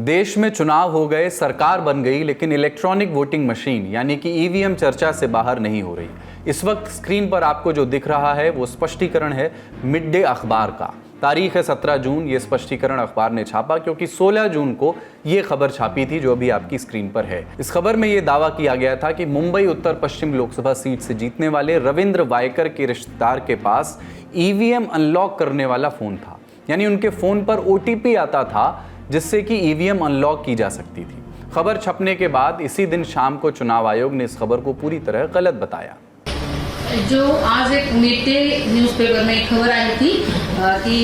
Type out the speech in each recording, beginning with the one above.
देश में चुनाव हो गए, सरकार बन गई, लेकिन इलेक्ट्रॉनिक वोटिंग मशीन यानी कि ईवीएम चर्चा से बाहर नहीं हो रही। इस वक्त स्क्रीन पर आपको जो दिख रहा है वो स्पष्टीकरण है मिड डे अखबार का। तारीख है 17 जून। ये स्पष्टीकरण अखबार ने छापा क्योंकि 16 जून को ये खबर छापी थी जो अभी आपकी स्क्रीन पर है। इस खबर में ये दावा किया गया था कि मुंबई उत्तर पश्चिम लोकसभा सीट से जीतने वाले रविंद्र वायकर के रिश्तेदार के पास ईवीएम अनलॉक करने वाला फोन था, यानी उनके फोन पर ओटीपी आता था जिससे कि ईवीएम अनलॉक की जा सकती थी। खबर छपने के बाद इसी दिन शाम को चुनाव आयोग ने इस खबर को पूरी तरह गलत बताया। जो आज एक मिड डे न्यूज़पेपर में एक खबर आई थी कि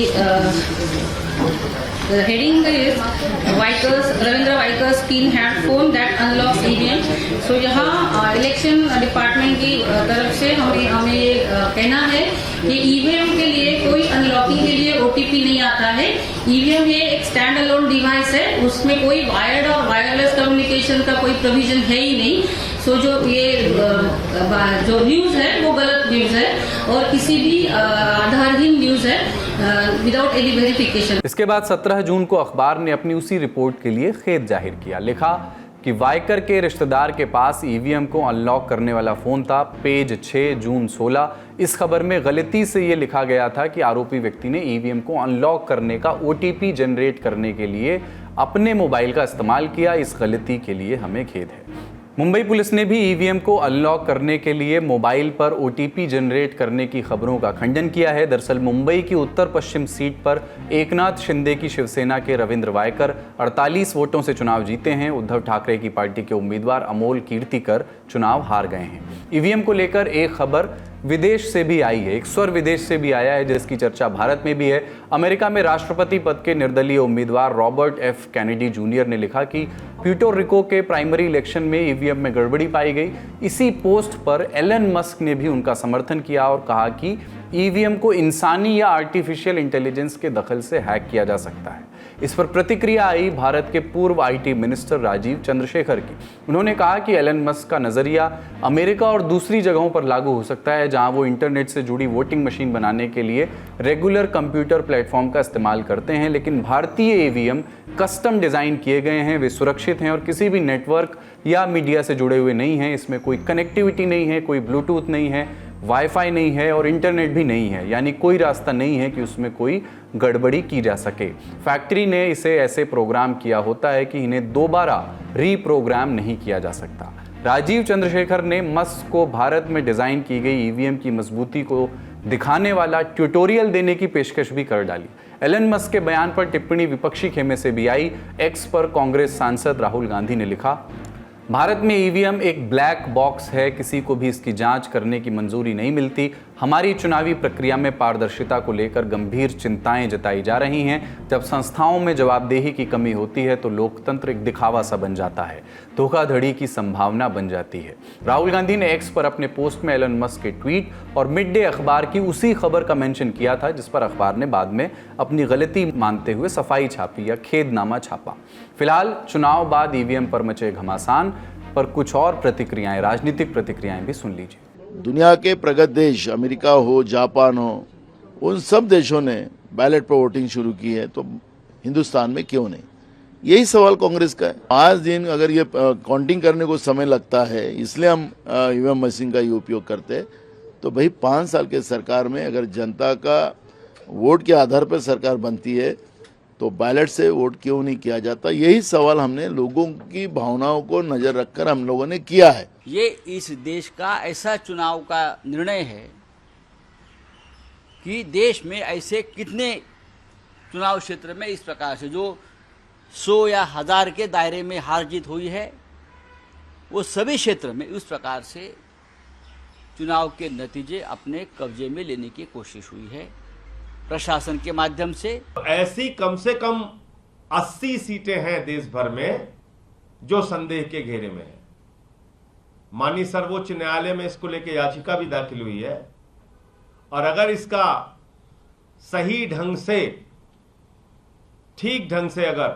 heading Ravindra Waikar's kin had phone that unlocks EVM. So यहाँ इलेक्शन डिपार्टमेंट की तरफ से हमें ये कहना है कि ईवीएम के लिए कोई अनलॉकिंग के लिए ओटीपी नहीं आता है। ईवीएम ये एक स्टैंड अलोन डिवाइस है, उसमें कोई वायर्ड और वायरलेस कम्युनिकेशन का कोई प्रोविजन है ही नहीं। सो जो न्यूज़ है वो गलत न्यूज़ है और किसी भी आधारहीन न्यूज़ है विदाउट एनी वेरिफिकेशन। इसके बाद 17 जून को अखबार ने अपनी उसी रिपोर्ट के लिए खेद जाहिर किया। लिखा कि वायकर के रिश्तेदार के पास ईवीएम को अनलॉक करने वाला फोन था। पेज 6 जून 16। इस खबर में गलती से ये लिखा गया था कि आरोपी व्यक्ति ने ईवीएम को अनलॉक करने का ओटीपी जनरेट करने के लिए अपने मोबाइल का इस्तेमाल किया। इस गलती के लिए हमें खेद है। मुंबई पुलिस ने भी ईवीएम को अनलॉक करने के लिए मोबाइल पर ओटीपी जनरेट करने की खबरों का खंडन किया है। दरअसल मुंबई की उत्तर पश्चिम सीट पर एकनाथ शिंदे की शिवसेना के रविंद्र वायकर 48 वोटों से चुनाव जीते हैं। उद्धव ठाकरे की पार्टी के उम्मीदवार अमोल कीर्तिकर चुनाव हार गए हैं। ईवीएम को लेकर एक खबर विदेश से भी आई है, एक स्वर विदेश से भी आया है जिसकी चर्चा भारत में भी है। अमेरिका में राष्ट्रपति पद के निर्दलीय उम्मीदवार रॉबर्ट एफ कैनेडी जूनियर ने लिखा कि प्यूर्टो रिको के प्राइमरी इलेक्शन में ईवीएम में गड़बड़ी पाई गई। इसी पोस्ट पर एलन मस्क ने भी उनका समर्थन किया और कहा कि ईवीएम को इंसानी या आर्टिफिशियल इंटेलिजेंस के दखल से हैक किया जा सकता है। इस पर प्रतिक्रिया आई भारत के पूर्व आईटी मिनिस्टर राजीव चंद्रशेखर की। उन्होंने कहा कि एलन मस्क का नजरिया अमेरिका और दूसरी जगहों पर लागू हो सकता है जहां वो इंटरनेट से जुड़ी वोटिंग मशीन बनाने के लिए रेगुलर कंप्यूटर प्लेटफॉर्म का इस्तेमाल करते हैं, लेकिन भारतीय ईवीएम कस्टम डिजाइन किए गए हैं, वे सुरक्षित हैं और किसी भी नेटवर्क या मीडिया से जुड़े हुए नहीं हैं। इसमें कोई कनेक्टिविटी नहीं है, कोई ब्लूटूथ नहीं है, वाईफाई नहीं है और इंटरनेट भी नहीं है, यानी कोई रास्ता नहीं है कि उसमें कोई गड़बड़ी की जा सके। फैक्ट्री ने इसे ऐसे प्रोग्राम किया होता है कि इन्हें दोबारा रीप्रोग्राम नहीं किया जा सकता। राजीव चंद्रशेखर ने मस्क को भारत में डिजाइन की गई ईवीएम की मजबूती को दिखाने वाला ट्यूटोरियल देने की पेशकश भी कर डाली। एलन मस्क के बयान पर टिप्पणी विपक्षी खेमे से भी आई। एक्स पर कांग्रेस सांसद राहुल गांधी ने लिखा, भारत में ईवीएम एक ब्लैक बॉक्स है, किसी को भी इसकी जांच करने की मंजूरी नहीं मिलती। हमारी चुनावी प्रक्रिया में पारदर्शिता को लेकर गंभीर चिंताएं जताई जा रही हैं। जब संस्थाओं में जवाबदेही की कमी होती है तो लोकतंत्र एक दिखावा सा बन जाता है, धोखाधड़ी की संभावना बन जाती है। राहुल गांधी ने एक्स पर अपने पोस्ट में एलन मस्क के ट्वीट और मिड डे अखबार की उसी खबर का मेंशन किया था जिस पर अखबार ने बाद में अपनी गलती मानते हुए सफाई छापी या खेदनामा छापा। फिलहाल चुनाव बाद ईवीएम पर मचे घमासान पर कुछ और प्रतिक्रियाएं, राजनीतिक प्रतिक्रियाएं भी सुन लीजिए। दुनिया के प्रगत देश अमेरिका हो, जापान हो, उन सब देशों ने बैलेट पर वोटिंग शुरू की है, तो हिंदुस्तान में क्यों नहीं? यही सवाल कांग्रेस का है। 5 दिन अगर ये काउंटिंग करने को समय लगता है, इसलिए हम ईवीएम मशीन का ही उपयोग करते हैं, तो भाई 5 साल के सरकार में अगर जनता का वोट के आधार पर सरकार बनती है तो बैलेट से वोट क्यों नहीं किया जाता? यही सवाल हमने लोगों की भावनाओं को नजर रखकर हम लोगों ने किया है। ये इस देश का ऐसा चुनाव का निर्णय है कि देश में ऐसे कितने चुनाव क्षेत्र में इस प्रकार से जो 100 या 1000 के दायरे में हार जीत हुई है, वो सभी क्षेत्र में उस प्रकार से चुनाव के नतीजे अपने कब्जे में लेने की कोशिश हुई है प्रशासन के माध्यम से। ऐसी कम से कम 80 सीटें हैं देश भर में जो संदेह के घेरे में है। माननीय सर्वोच्च न्यायालय में इसको लेकर याचिका भी दाखिल हुई है और अगर इसका सही ढंग से, ठीक ढंग से अगर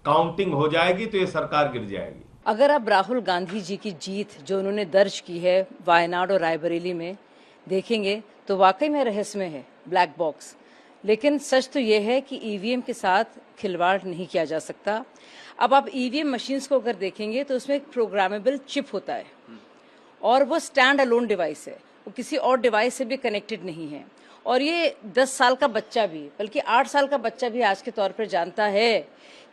काउंटिंग हो जाएगी तो ये सरकार गिर जाएगी। अगर आप राहुल गांधी जी की जीत जो उन्होंने दर्ज की है वायनाड और रायबरेली में देखेंगे तो वाकई में रहस्यमय है, ब्लैक बॉक्स। लेकिन सच तो ये है कि ईवीएम के साथ खिलवाड़ नहीं किया जा सकता। अब आप ईवीएम मशीन्स को अगर देखेंगे तो उसमें एक प्रोग्रामेबल चिप होता है और वो स्टैंड अलोन डिवाइस है, वो किसी और डिवाइस से भी कनेक्टेड नहीं है। और ये 10 साल का बच्चा भी, बल्कि 8 साल का बच्चा भी आज के तौर पर जानता है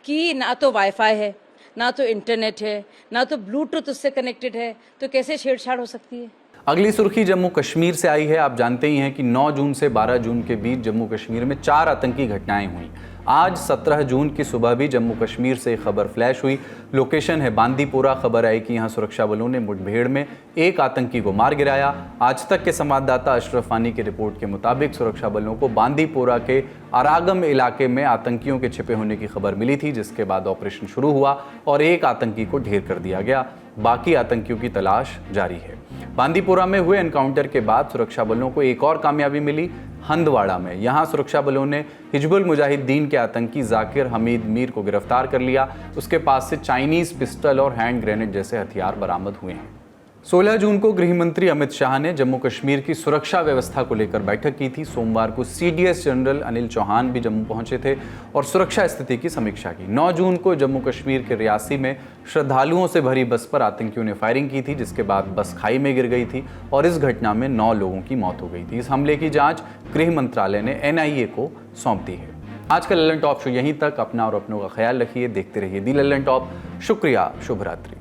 कि ना तो वाईफाई है, ना तो इंटरनेट है, ना तो ब्लूटूथ उससे कनेक्टेड है, तो कैसे छेड़छाड़ हो सकती है। अगली सुर्खी जम्मू कश्मीर से आई है। आप जानते ही हैं कि 9 जून से 12 जून के बीच जम्मू कश्मीर में 4 आतंकी घटनाएं हुई। आज 17 जून की सुबह भी जम्मू कश्मीर से खबर फ्लैश हुई। लोकेशन है बांदीपोरा। खबर आई कि यहां सुरक्षा बलों ने मुठभेड़ में एक आतंकी को मार गिराया। आज तक के संवाददाता अशरफ फानी की रिपोर्ट के मुताबिक सुरक्षा बलों को बांदीपोरा के अरागम इलाके में आतंकियों के छिपे होने की खबर मिली थी, जिसके बाद ऑपरेशन शुरू हुआ और एक आतंकी को ढेर कर दिया गया। बाकी आतंकियों की तलाश जारी है। बांदीपोरा में हुए एनकाउंटर के बाद सुरक्षा बलों को एक और कामयाबी मिली हंदवाड़ा में। यहां सुरक्षा बलों ने हिजबुल मुजाहिदीन के आतंकी जाकिर हमीद मीर को गिरफ्तार कर लिया। उसके पास से चाइनीज पिस्टल और हैंड ग्रेनेड जैसे हथियार बरामद हुए हैं। 16 जून को गृह मंत्री अमित शाह ने जम्मू कश्मीर की सुरक्षा व्यवस्था को लेकर बैठक की थी। सोमवार को सीडीएस जनरल अनिल चौहान भी जम्मू पहुंचे थे और सुरक्षा स्थिति की समीक्षा की। 9 जून को जम्मू कश्मीर के रियासी में श्रद्धालुओं से भरी बस पर आतंकियों ने फायरिंग की थी, जिसके बाद बस खाई में गिर गई थी और इस घटना में 9 लोगों की मौत हो गई थी। इस हमले की जांच गृह मंत्रालय ने एनआईए को सौंप दी है। आज का लल्लन टॉप शो यहीं तक। अपना और अपनों का ख्याल रखिए। देखते रहिए दी लल्लन टॉप। शुक्रिया। शुभ रात्रि।